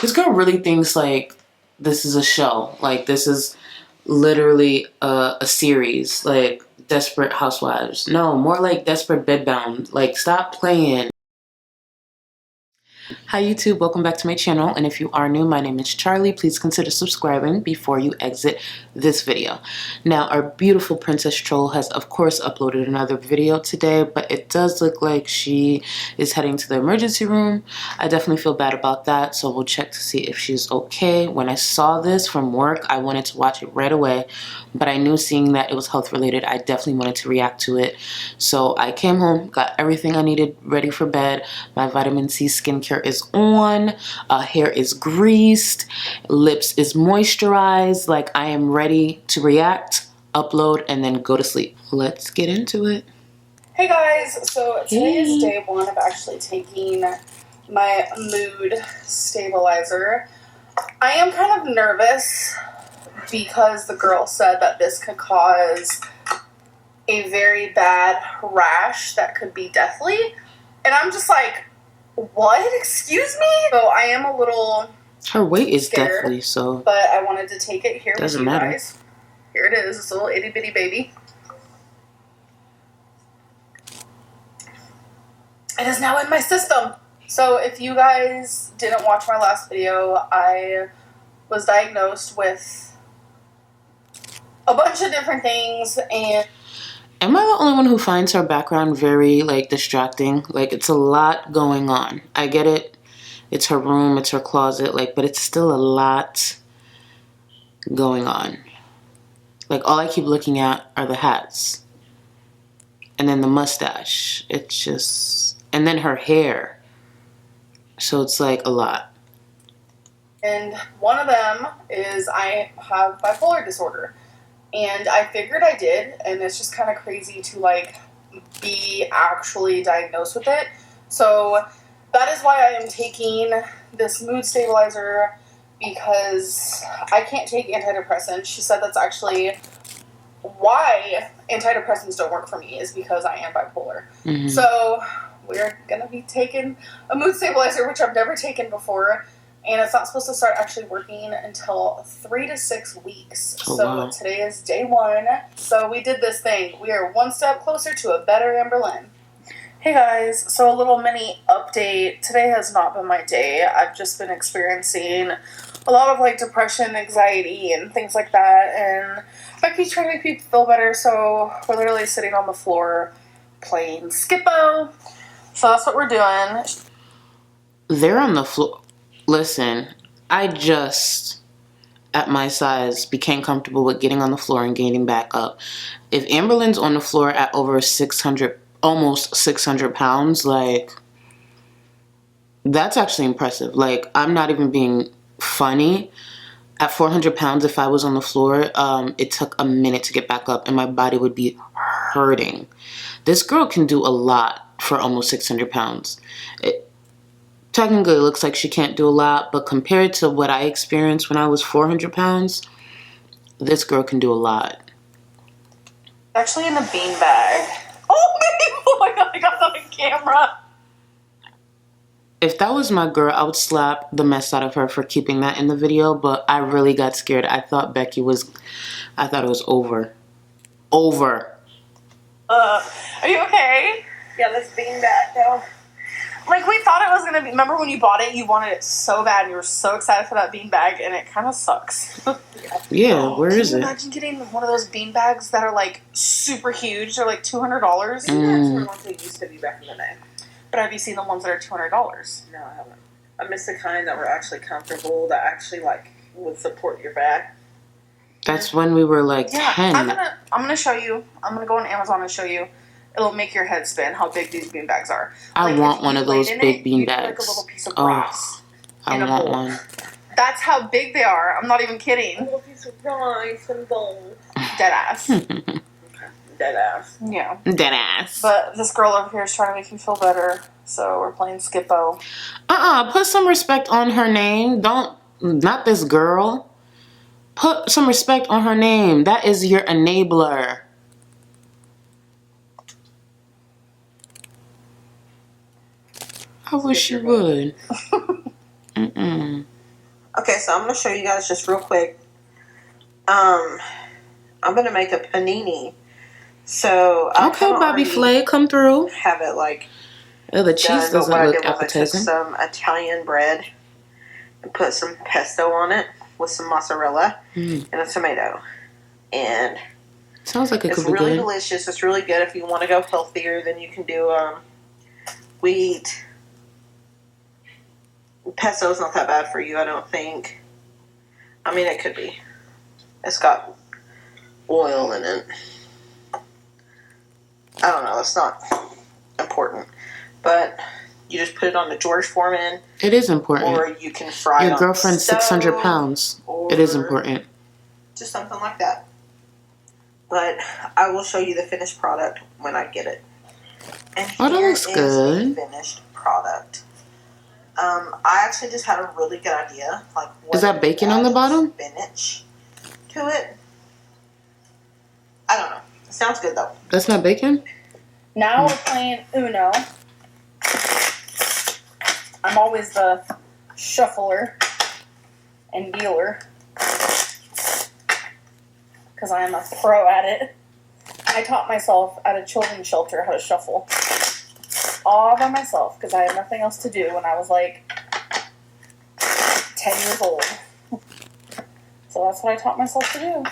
This girl really thinks like this is a show. Like this is literally a series. Like Desperate Housewives. No, more like Desperate Bedbound. Like stop playing. Hi YouTube, welcome back to my channel, and if you are new, my name is Charlie. Please consider subscribing before you exit this video. Now, our beautiful Princess Troll has of course uploaded another video today, but it does look like she is heading to the emergency room. I definitely feel bad about that, so we'll check to see if she's okay. When I saw this from work, I wanted to watch it right away, but I knew seeing that it was health related, I definitely wanted to react to it. So I came home, got everything I needed ready for bed. My vitamin C skincare is on, hair is greased, lips is moisturized. Like I am ready to react, upload, and then go to sleep. Let's get into it. Hey guys, so today is day one of actually taking my mood stabilizer. I am kind of nervous because the girl said that this could cause a very bad rash that could be deathly, and I'm just like, what? Excuse me? So I am a little Her weight is scared, deathly, so but I wanted to take it here doesn't with you matter. guys. Here it is, this little itty bitty baby. It is now in my system. So if you guys didn't watch my last video, I was diagnosed with a bunch of different things, and am I the only one who finds her background very like distracting? Like it's a lot going on. I get it. It's her room, it's her closet, like, but it's still a lot going on. Like all I keep looking at are the hats. And then the mustache. It's just, and then her hair. So it's like a lot. and one of them is I have bipolar disorder. And I figured I did, and it's just kind of crazy to like be actually diagnosed with it. So that is why I am taking this mood stabilizer, because I can't take antidepressants. She said that's actually why antidepressants don't work for me, is because I am bipolar. Mm-hmm. So we're going to be taking a mood stabilizer, which I've never taken before. And it's not supposed to start actually working until 3 to 6 weeks. Oh, so wow. Today is day one. So we did this thing. We are one step closer to a better amberlynn. Hey guys, so a little mini update. Today has not been my day. I've just been experiencing a lot of like depression, anxiety, and things like that. And Becky's trying to make people feel better. So we're literally sitting on the floor playing Skippo. So that's what we're doing. They're on the floor. Listen, I just, at my size, became comfortable with getting on the floor and getting back up. If amberlynn's on the floor at over 600, almost 600 pounds, like, that's actually impressive. Like, I'm not even being funny. At 400 pounds, if I was on the floor, it took a minute to get back up and my body would be hurting. This girl can do a lot for almost 600 pounds. Technically, it looks like she can't do a lot, but compared to what I experienced when I was 400 pounds, this girl can do a lot. Actually in a beanbag. Oh my god, I got that on camera. If that was my girl, I would slap the mess out of her for keeping that in the video, but I really got scared. I thought it was over. Over. Are you okay? Yeah, this beanbag though. Like, we thought it was going to be... Remember when you bought it, you wanted it so bad, and you were so excited for that beanbag, and it kind of sucks. Yeah, where is it? Can you imagine getting one of those beanbags that are, like, super huge? They're, like, $200? Beanbags were ones that used to be back in the day. But have you seen the ones that are $200? No, I haven't. I miss the kind that were actually comfortable, that actually, like, would support your back. That's when we were, like, 10. I'm gonna show you. I'm going to go on Amazon and show you. It'll make your head spin how big these beanbags are. I want one of those big beanbags. Like a little piece of grass. I want one. That's how big they are. I'm not even kidding. A little piece of rice and bone. Dead ass. Dead ass. Yeah. Dead ass. But this girl over here is trying to make me feel better. So we're playing Skippo. Put some respect on her name. Not this girl. Put some respect on her name. That is your enabler. I wish you would. Okay, so I'm going to show you guys just real quick. I'm going to make a panini. So I Okay, Bobby Flay, come through. have it like Oh, the cheese doesn't look I took appetizing. some Italian bread and put some pesto on it with some mozzarella and a tomato. And sounds like it could it's be really good. delicious. It's really good. If you want to go healthier, then you can do wheat. Pesto is not that bad for you, I don't think. I mean, it could be. It's got oil in it. I don't know. It's not important. But you just put it on the George Foreman. It is important. Or you can fry your it on girlfriend's the stove, 600 pounds. It is important. Just something like that. But I will show you the finished product when I get it. And that looks good. The finished product. I actually just had a really good idea. Like, is that bacon on the bottom? Spinach to it. I don't know. It sounds good though. That's not bacon? Now we're playing Uno. I'm always the shuffler and dealer because I am a pro at it. I taught myself at a children's shelter how to shuffle all by myself because I had nothing else to do when I was like 10 years old. So that's what I taught myself to do.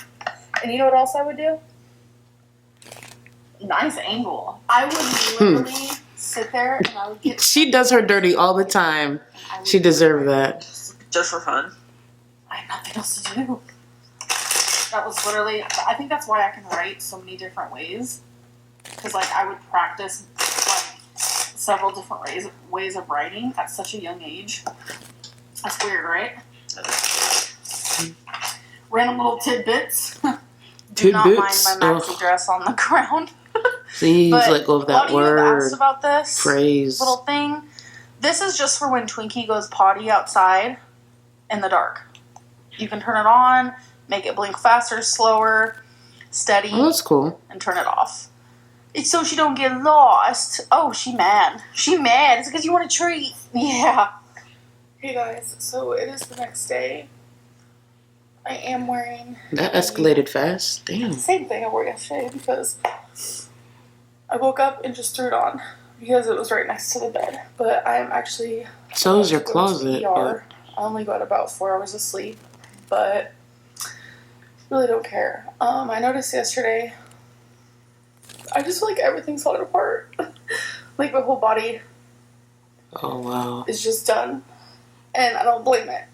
And you know what else I would do? Nice angle. I would literally sit there and I would get... She does her dirty all the time. She deserved that. Just for fun. I had nothing else to do. That was literally... I think that's why I can write so many different ways. Because, like, I would practice, like, several different ways of writing at such a young age. That's weird, right? Random little tidbits. Do not mind my maxi dress on the ground. Please let go of that word. You asked about this phrase. Little thing. This is just for when Twinkie goes potty outside in the dark. You can turn it on, make it blink faster, slower, steady. Oh, that's cool. And turn it off. It's so she don't get lost. Oh, she mad. She mad. It's because you want a treat. Yeah. Hey guys, so it is the next day. I am wearing... That escalated fast. Damn. Same thing I wore yesterday because I woke up and just threw it on because it was right next to the bed. But I am actually... So is your closet. I only got about 4 hours of sleep, but really don't care. I noticed yesterday, I just feel like everything's falling apart. Like my whole body is just done. And I don't blame it.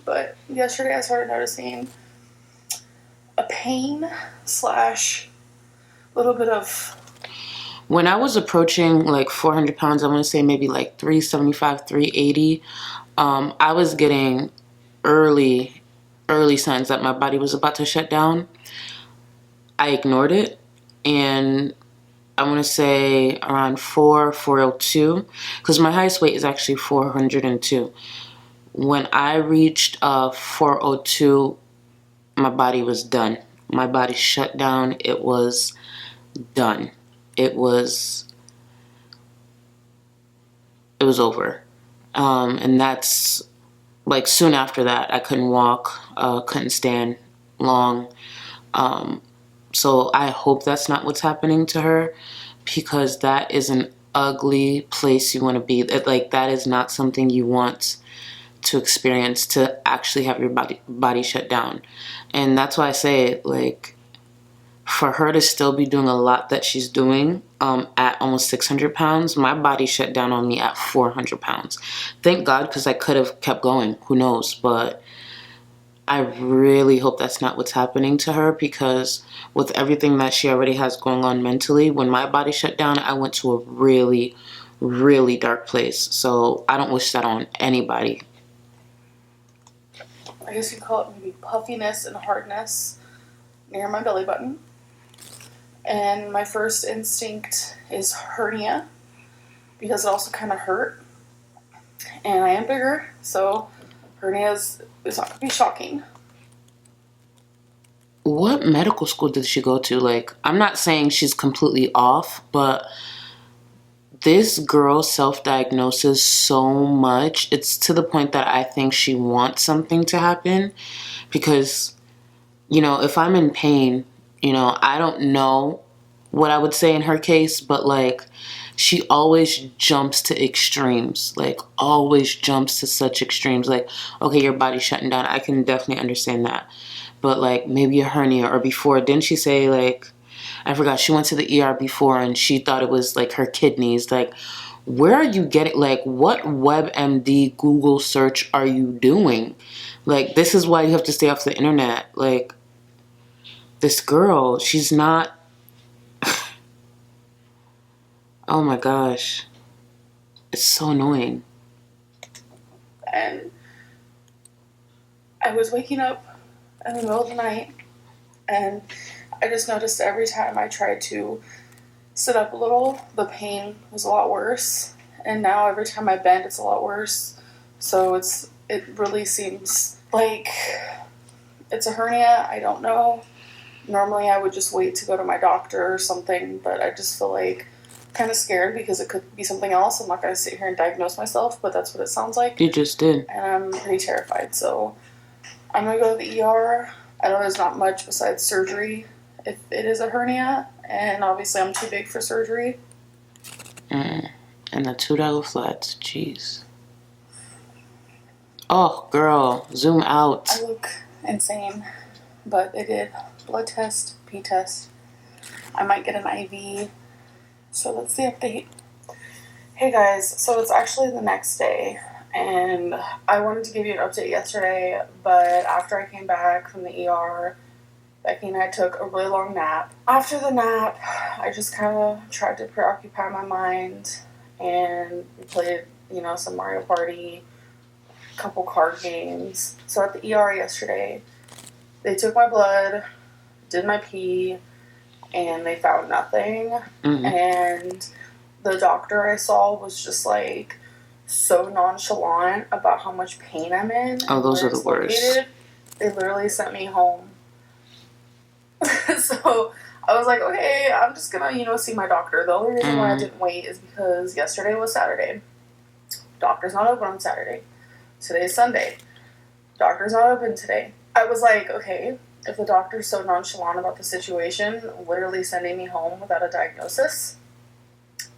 But yesterday I started noticing a pain / little bit of... When I was approaching like 400 pounds, I want to say maybe like 375, 380, I was getting early signs that my body was about to shut down. I ignored it. And I want to say around 402, because my highest weight is actually 402. When I reached 402, my body was done. My body shut down. It was done. It was over. And that's like soon after that, I couldn't walk, couldn't stand long. So I hope that's not what's happening to her, because that is an ugly place you want to be. Like, that is not something you want to experience, to actually have your body shut down. And that's why I say, like, for her to still be doing a lot that she's doing at almost 600 pounds, my body shut down on me at 400 pounds. Thank God, because I could have kept going. Who knows? But I really hope that's not what's happening to her, because with everything that she already has going on mentally, when my body shut down, I went to a really, really dark place. So I don't wish that on anybody. I guess you'd call it maybe puffiness and hardness near my belly button. And my first instinct is hernia, because it also kind of hurt. And I am bigger, so hernia is not going to be shocking. What medical school did she go to? Like, I'm not saying she's completely off, but this girl self-diagnoses so much. It's to the point that I think she wants something to happen because, you know, if I'm in pain, you know, I don't know what I would say in her case, but like she always jumps to extremes, like always jumps to such extremes. Like, okay, your body's shutting down. I can definitely understand that. But like maybe a hernia, or before, didn't she say like, I forgot, she went to the ER before and she thought it was like her kidneys. Like, where are you getting, like, what WebMD Google search are you doing? Like, this is why you have to stay off the internet. Like, this girl, she's not, oh my gosh. It's so annoying. And I was waking up in the middle of the night, and I just noticed every time I tried to sit up a little, the pain was a lot worse. And now every time I bend, it's a lot worse. So it really seems like it's a hernia. I don't know. Normally I would just wait to go to my doctor or something, but I just feel like kind of scared because it could be something else. I'm not going to sit here and diagnose myself, but that's what it sounds like. You just did. And I'm pretty terrified. So I'm going to go to the ER. I know there's not much besides surgery if it is a hernia, and obviously I'm too big for surgery. And the $2 flats, jeez. Oh, girl, zoom out. I look insane, but they did blood test, pee test. I might get an IV, so that's the update. Hey guys, so it's actually the next day, and I wanted to give you an update yesterday, but after I came back from the ER, Becky and I took a really long nap. After the nap, I just kind of tried to preoccupy my mind, and we played, you know, some Mario Party, a couple card games. So at the ER yesterday, they took my blood, did my pee, and they found nothing. Mm-hmm. And the doctor I saw was just like so nonchalant about how much pain I'm in. Oh, those are the worst. They literally sent me home. So I was like, okay, I'm just gonna, you know, see my doctor. The only reason why I didn't wait is because yesterday was Saturday. Doctor's not open on Saturday. Today's Sunday. Doctor's not open today. I was like, okay, if the doctor's so nonchalant about the situation, literally sending me home without a diagnosis,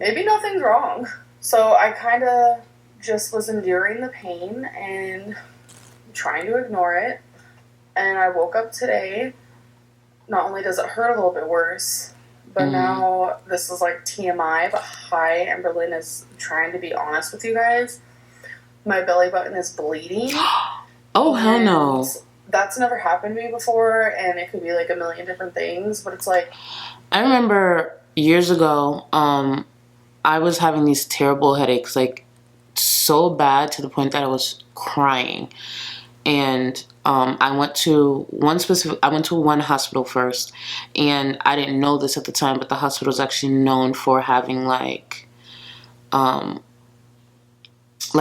maybe nothing's wrong. So I kind of just was enduring the pain and trying to ignore it. And I woke up today. Not only does it hurt a little bit worse, but now this is like TMI, but hi, amberlynn is trying to be honest with you guys. My belly button is bleeding. Oh, hell no. That's never happened to me before, and it could be like a million different things, but it's like... I remember years ago, I was having these terrible headaches, like so bad to the point that I was crying. And I went to one hospital first, and I didn't know this at the time, but the hospital is actually known for having like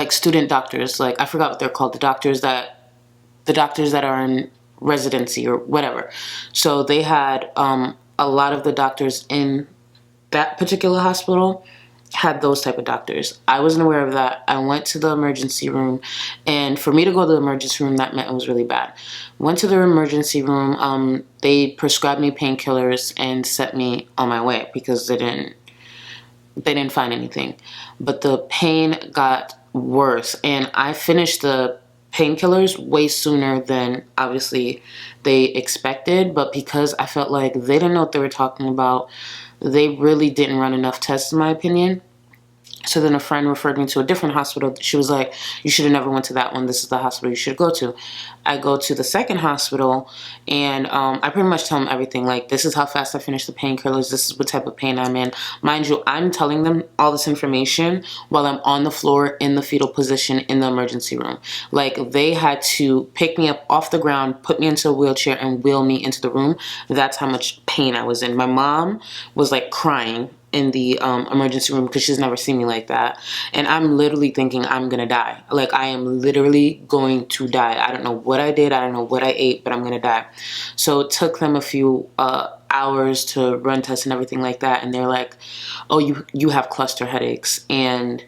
student doctors. Like, I forgot what they're called, the doctors that are in residency or whatever. So they had a lot of the doctors in that particular hospital had those type of doctors. I wasn't aware of that. I went to the emergency room, and for me to go to the emergency room, that meant it was really bad. Went to the emergency room. They prescribed me painkillers and set me on my way because they didn't find anything. But the pain got worse, and I finished the painkillers way sooner than obviously they expected. But because I felt like they didn't know what they were talking about, they really didn't run enough tests, in my opinion. So then a friend referred me to a different hospital. She was like, you should have never went to that one. This is the hospital you should go to. I go to the second hospital, and I pretty much tell them everything. Like, this is how fast I finished the painkillers. This is what type of pain I'm in. Mind you, I'm telling them all this information while I'm on the floor in the fetal position in the emergency room. Like, they had to pick me up off the ground, put me into a wheelchair, and wheel me into the room. That's how much pain I was in. My mom was like crying in the emergency room because she's never seen me like that. And I'm literally thinking I'm going to die. Like, I am literally going to die. I don't know what I did. I don't know what I ate, but I'm going to die. So it took them a few hours to run tests and everything like that. And they're like, oh, you have cluster headaches. And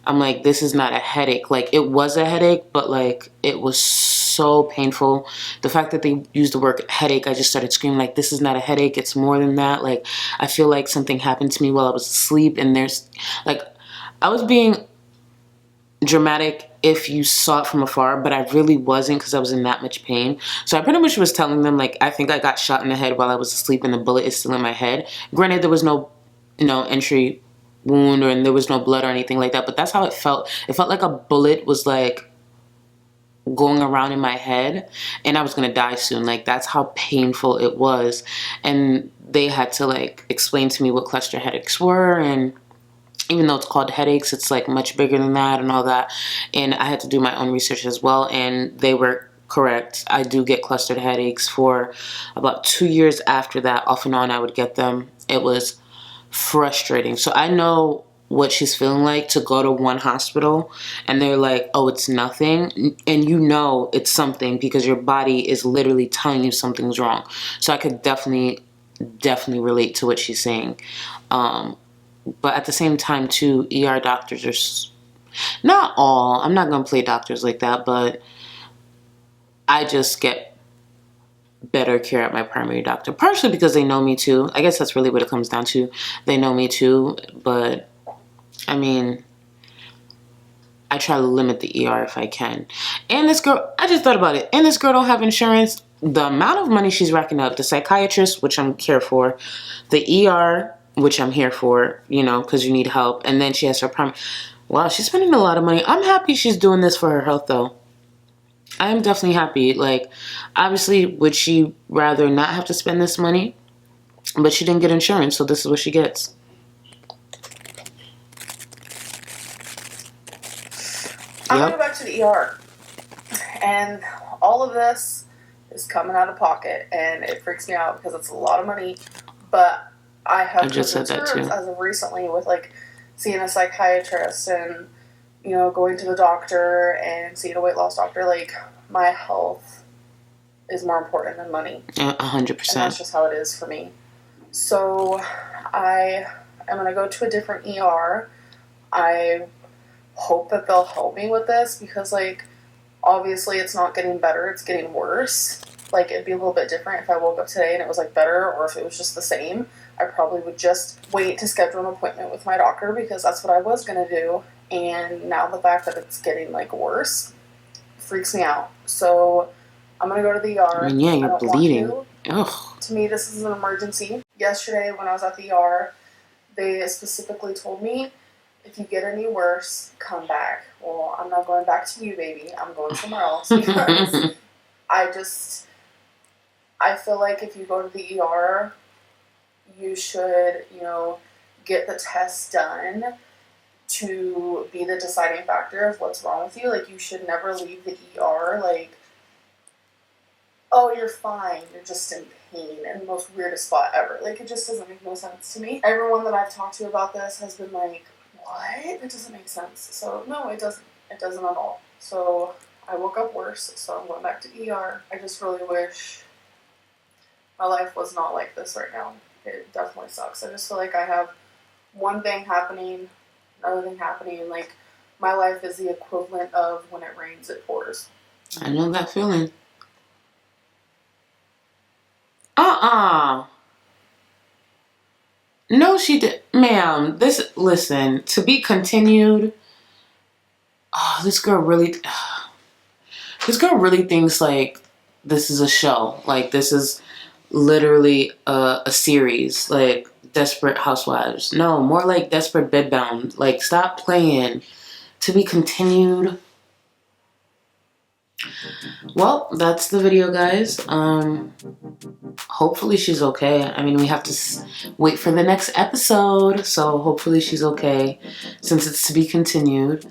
I'm like, this is not a headache. Like, it was a headache, but like, it was so painful. The fact that they used the word headache, I just started screaming, like, this is not a headache. It's more than that. Like, I feel like something happened to me while I was asleep. And there's, like, I was being dramatic if you saw it from afar, but I really wasn't because I was in that much pain. So I pretty much was telling them, like, I think I got shot in the head while I was asleep and the bullet is still in my head. Granted, there was no, entry wound and there was no blood or anything like that, but that's how it felt. It felt like a bullet was like going around in my head and I was gonna die soon. Like, that's how painful it was. And they had to like explain to me what cluster headaches were, and even though it's called headaches, it's like much bigger than that and all that. And I had to do my own research as well, and they were correct. I do get clustered headaches. For about 2 years after that, off and on, I would get them. It was frustrating. So I know what she's feeling like to go to one hospital and they're like, oh, it's nothing, and you know it's something because your body is literally telling you something's wrong. So I could definitely relate to what she's saying. But at the same time too, ER doctors are not all, I'm not gonna play doctors like that, but I just get better care at my primary doctor, partially because they know me too. I guess that's really what it comes down to. They know me too, but I mean, I try to limit the ER if I can. And this girl, I just thought about it, and this girl don't have insurance. The amount of money she's racking up, the psychiatrist, which I'm here for, the ER, which I'm here for, because you need help, and then she has her primary. Wow, she's spending a lot of money. I'm happy she's doing this for her health though. I am definitely happy. Like, obviously, would she rather not have to spend this money? But she didn't get insurance, so this is what she gets. I'm going to go back to the ER. And all of this is coming out of pocket, and it freaks me out because it's a lot of money. But I have just said that too. As of recently with, like, seeing a psychiatrist and going to the doctor and seeing a weight loss doctor. Like, my health is more important than money. 100%. And that's just how it is for me. So I am going to go to a different ER. I hope that they'll help me with this because, like, obviously it's not getting better. It's getting worse. Like, it'd be a little bit different if I woke up today and it was, like, better, or if it was just the same. I probably would just wait to schedule an appointment with my doctor because that's what I was going to do. And now the fact that it's getting, like, worse freaks me out. So I'm going to go to the ER. I mean, yeah, you're bleeding. Ugh. To me, this is an emergency. Yesterday when I was at the ER, they specifically told me, if you get any worse, come back. Well, I'm not going back to you, baby. I'm going somewhere else because I feel like if you go to the ER, you should, get the test done to be the deciding factor of what's wrong with you. Like, you should never leave the ER like, oh, you're fine, you're just in pain, in the most weirdest spot ever. Like, it just doesn't make no sense to me. Everyone that I've talked to about this has been like, what? It doesn't make sense. So, no, it doesn't. It doesn't at all. So, I woke up worse, so I'm going back to ER. I just really wish my life was not like this right now. It definitely sucks. I just feel like I have one thing happening, another thing happening. Like, my life is the equivalent of when it rains, it pours. I know that feeling. No, she did. Ma'am, listen, to be continued. Oh, this girl really thinks like this is a show. Like, this is literally a series. Like, Desperate Housewives. No, more like Desperate Bedbound. Like, stop playing. To be continued. Well, that's the video, guys. Hopefully she's okay. I mean, we have to wait for the next episode, so hopefully she's okay, since it's to be continued.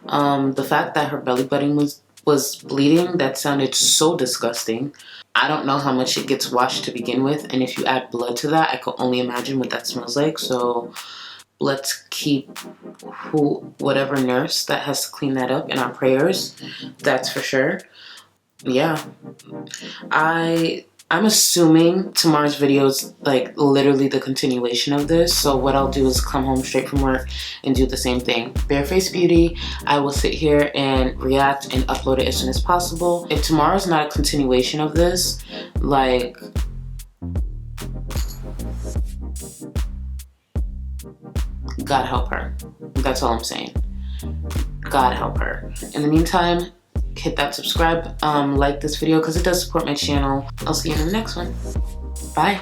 The fact that her belly button was was bleeding. That sounded so disgusting. I don't know how much it gets washed to begin with, and if you add blood to that, I can only imagine what that smells like. So let's keep whatever nurse that has to clean that up in our prayers. That's for sure. Yeah. I'm assuming tomorrow's video is like literally the continuation of this. So what I'll do is come home straight from work and do the same thing. Barefaced Beauty, I will sit here and react and upload it as soon as possible. If tomorrow's not a continuation of this, like, God help her. That's all I'm saying. God help her. In the meantime, hit that subscribe, like this video because it does support my channel. I'll see you in the next one. Bye.